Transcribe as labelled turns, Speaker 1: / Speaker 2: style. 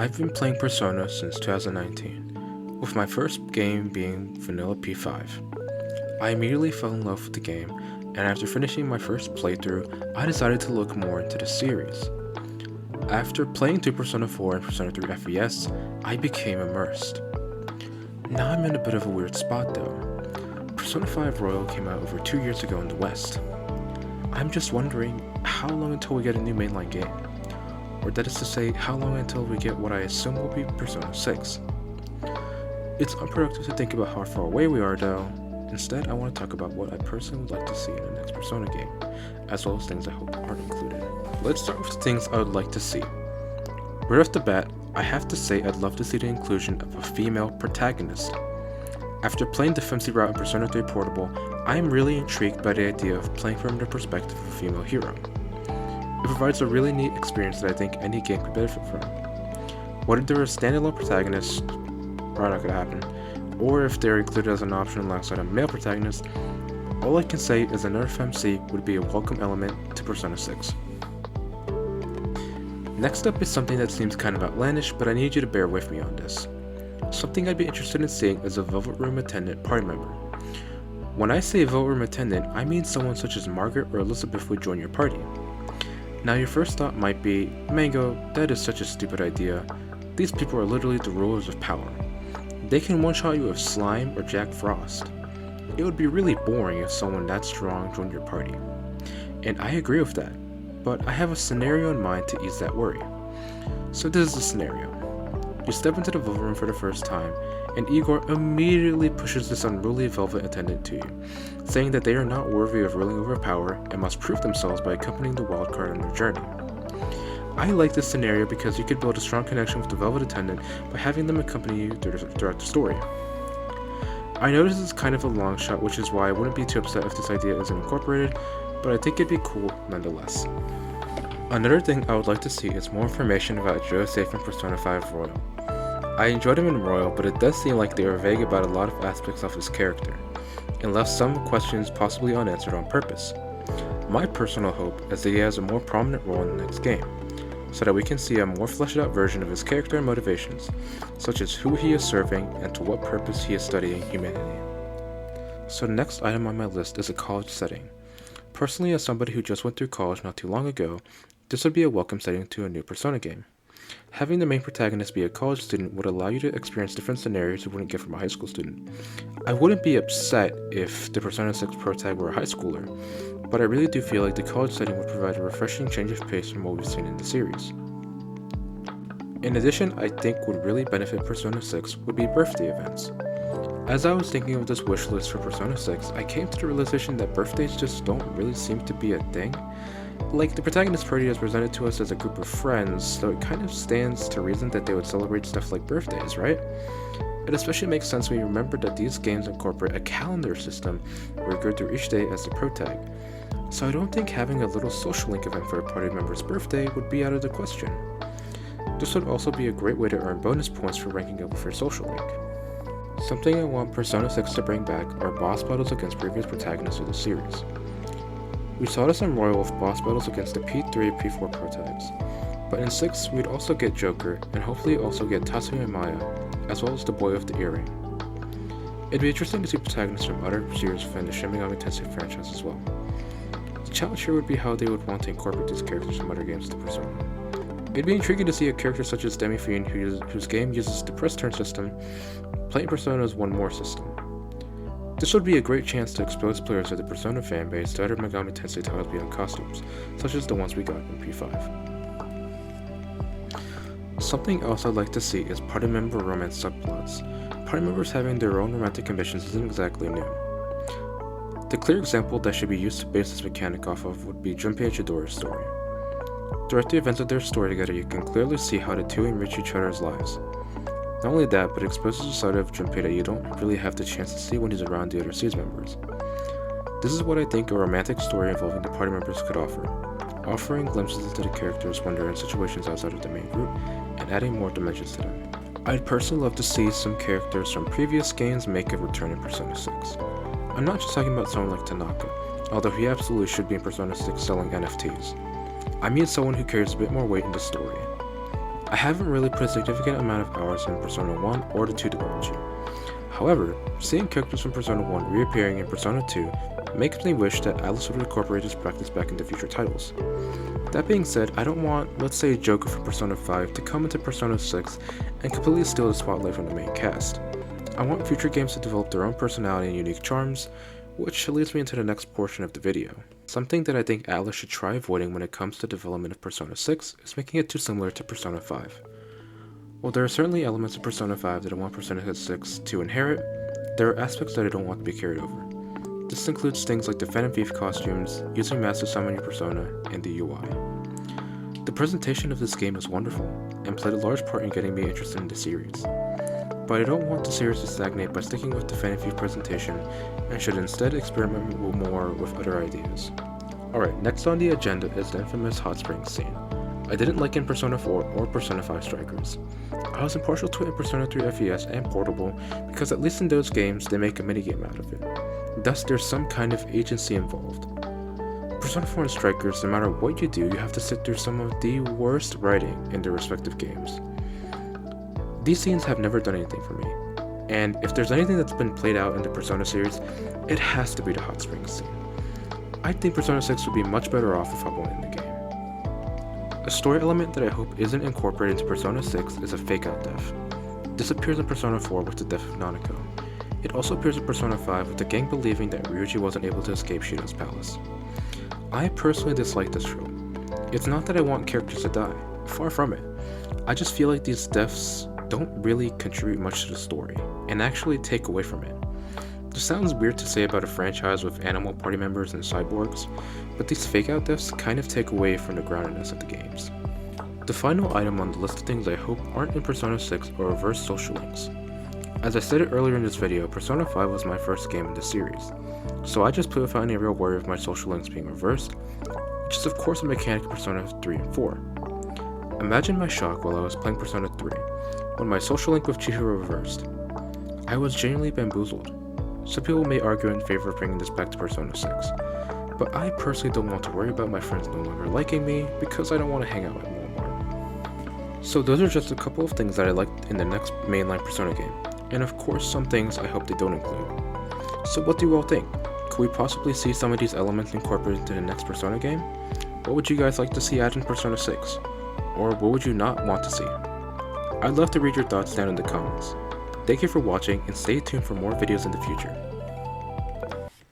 Speaker 1: I've been playing Persona since 2019, with my first game being Vanilla P5. I immediately fell in love with the game, and after finishing my first playthrough, I decided to look more into the series. After playing through Persona 4 and Persona 3 FES, I became immersed. Now I'm in a bit of a weird spot though. Persona 5 Royal came out over 2 years ago in the West. I'm just wondering, how long until we get a new mainline game? Or that is to say, how long until we get what I assume will be Persona 6? It's unproductive to think about how far away we are though. Instead, I want to talk about what I personally would like to see in the next Persona game, as well as things I hope aren't included. Let's start with the things I would like to see. Right off the bat, I have to say I'd love to see the inclusion of a female protagonist. After playing the Femcy route in Persona 3 Portable, I am really intrigued by the idea of playing from the perspective of a female hero. It provides a really neat experience that I think any game could benefit from. Whether they're a standalone protagonist, probably not gonna happen, or if they're included as an option alongside a male protagonist, all I can say is another FemC would be a welcome element to Persona 6. Next up is something that seems kind of outlandish, but I need you to bear with me on this. Something I'd be interested in seeing is a Velvet Room attendant party member. When I say Velvet Room attendant, I mean someone such as Margaret or Elizabeth would join your party. Now your first thought might be, Mango, that is such a stupid idea. These people are literally the rulers of power. They can one-shot you with Slime or Jack Frost. It would be really boring if someone that strong joined your party. And I agree with that, but I have a scenario in mind to ease that worry. So this is the scenario. You step into the Velvet Room for the first time, and Igor immediately pushes this unruly Velvet attendant to you, saying that they are not worthy of ruling over power and must prove themselves by accompanying the wildcard on their journey. I like this scenario because you could build a strong connection with the Velvet attendant by having them accompany you throughout the story. I know this is kind of a long shot, which is why I wouldn't be too upset if this idea isn't incorporated, but I think it'd be cool nonetheless. Another thing I would like to see is more information about Joseph from Persona 5 Royal. I enjoyed him in Royal, but it does seem like they are vague about a lot of aspects of his character, and left some questions possibly unanswered on purpose. My personal hope is that he has a more prominent role in the next game, so that we can see a more fleshed out version of his character and motivations, such as who he is serving and to what purpose he is studying humanity. So the next item on my list is a college setting. Personally, as somebody who just went through college not too long ago, this would be a welcome setting to a new Persona game. Having the main protagonist be a college student would allow you to experience different scenarios you wouldn't get from a high school student. I wouldn't be upset if the Persona 6 protag were a high schooler, but I really do feel like the college setting would provide a refreshing change of pace from what we've seen in the series. In addition, I think would really benefit Persona 6 would be birthday events. As I was thinking of this wish list for Persona 6, I came to the realization that birthdays just don't really seem to be a thing. Like, the protagonist party is presented to us as a group of friends, so it kind of stands to reason that they would celebrate stuff like birthdays, right? It especially makes sense when you remember that these games incorporate a calendar system where you go through each day as the protag. So I don't think having a little social link event for a party member's birthday would be out of the question. This would also be a great way to earn bonus points for ranking up with your social link. Something I want Persona 6 to bring back are boss battles against previous protagonists of the series. We saw this in Royal with boss battles against the P3 and P4 protags, but in 6 we'd also get Joker, and hopefully also get Tatsuya and Maya, as well as the boy with the earring. It'd be interesting to see protagonists from other series within the Shin Megami Tensei franchise as well. The challenge here would be how they would want to incorporate these characters from other games to Persona. It'd be intriguing to see a character such as Demi Fiend whose game uses the press turn system, playing Persona's one more system. This would be a great chance to expose players of the Persona fanbase to other Megami Tensei titles beyond costumes, such as the ones we got in P5. Something else I'd like to see is party member romance subplots. Party members having their own romantic ambitions isn't exactly new. The clear example that should be used to base this mechanic off of would be Junpei and Chidori's story. Throughout the events of their story together, you can clearly see how the two enrich each other's lives. Not only that, but it exposes a side of Junpei that you don't really have the chance to see when he's around the other Seeds members. This is what I think a romantic story involving the party members could offer, offering glimpses into the characters when they're in situations outside of the main group, and adding more dimensions to them. I'd personally love to see some characters from previous games make a return in Persona 6. I'm not just talking about someone like Tanaka, although he absolutely should be in Persona 6 selling NFTs. I mean someone who carries a bit more weight in the story. I haven't really put a significant amount of hours in Persona 1 or the 2 duology. However, seeing characters from Persona 1 reappearing in Persona 2 makes me wish that Atlus would incorporate this practice back into future titles. That being said, I don't want, let's say, Joker from Persona 5 to come into Persona 6 and completely steal the spotlight from the main cast. I want future games to develop their own personality and unique charms, which leads me into the next portion of the video. Something that I think Atlus should try avoiding when it comes to development of Persona 6 is making it too similar to Persona 5. While there are certainly elements of Persona 5 that I want Persona 6 to inherit, there are aspects that I don't want to be carried over. This includes things like the Phantom Thief costumes, using Master Summon your persona, and the UI. The presentation of this game is wonderful, and played a large part in getting me interested in the series. But I don't want the series to stagnate by sticking with the Phantom Thief presentation, and should instead experiment more with other ideas. Alright, next on the agenda is the infamous Hot Springs scene. I didn't like in Persona 4 or Persona 5 Strikers. I was impartial to it in Persona 3 FES and Portable because at least in those games they make a minigame out of it. Thus there's some kind of agency involved. Persona 4 and Strikers, no matter what you do, you have to sit through some of the worst writing in their respective games. These scenes have never done anything for me, and if there's anything that's been played out in the Persona series, it has to be the Hot Springs scene. I think Persona 6 would be much better off without one in the game. A story element that I hope isn't incorporated into Persona 6 is a fake-out death. This appears in Persona 4 with the death of Nanako. It also appears in Persona 5 with the gang believing that Ryuji wasn't able to escape Shido's palace. I personally dislike this trope. It's not that I want characters to die, far from it. I just feel like these deaths don't really contribute much to the story, and actually take away from it. This sounds weird to say about a franchise with animal party members and cyborgs, but these fake-out deaths kind of take away from the groundedness of the games. The final item on the list of things I hope aren't in Persona 6 are reverse social links. As I stated earlier in this video, Persona 5 was my first game in the series, so I just played without any real worry of my social links being reversed, which is of course a mechanic in Persona 3 and 4. Imagine my shock while I was playing Persona 3, when my social link with Chihiro reversed. I was genuinely bamboozled. Some people may argue in favor of bringing this back to Persona 6, but I personally don't want to worry about my friends no longer liking me because I don't want to hang out at Walmart. So those are just a couple of things that I liked in the next mainline Persona game, and of course some things I hope they don't include. So what do you all think? Could we possibly see some of these elements incorporated into the next Persona game? What would you guys like to see added in Persona 6? Or what would you not want to see? I'd love to read your thoughts down in the comments. Thank you for watching and stay tuned for more videos in the future.